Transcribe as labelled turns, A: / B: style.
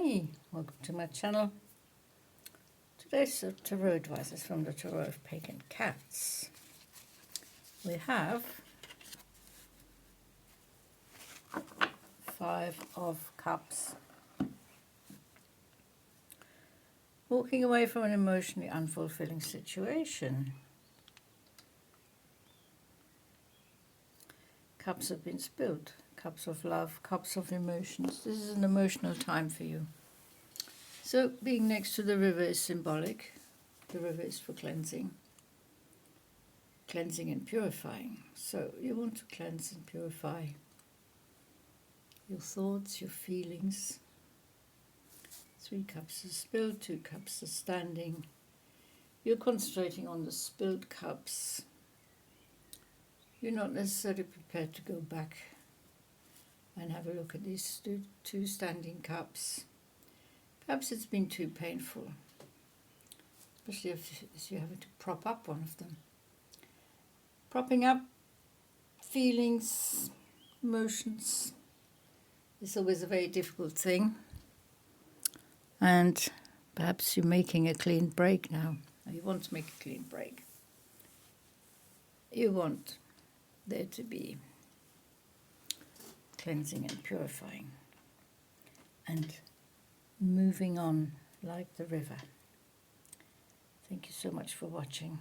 A: Hi, welcome to my channel. Today's tarot advice is from the Tarot of Pagan Cats. We have 5 of Cups. Walking away from an emotionally unfulfilling situation. Cups have been spilled. Cups of love, cups of emotions. This is an emotional time for you. So being next to the river is symbolic. The river is for cleansing. Cleansing and purifying. So you want to cleanse and purify your thoughts, your feelings. 3 cups are spilled, 2 cups are standing. You're concentrating on the spilled cups. You're not necessarily prepared to go back and have a look at these 2 standing cups. Perhaps it's been too painful, especially if you're having to prop up one of them. Propping up feelings, emotions is always a very difficult thing. And perhaps you're making a clean break now. Or you want to make a clean break. You want there to be cleansing and purifying and moving on like the river. Thank you so much for watching.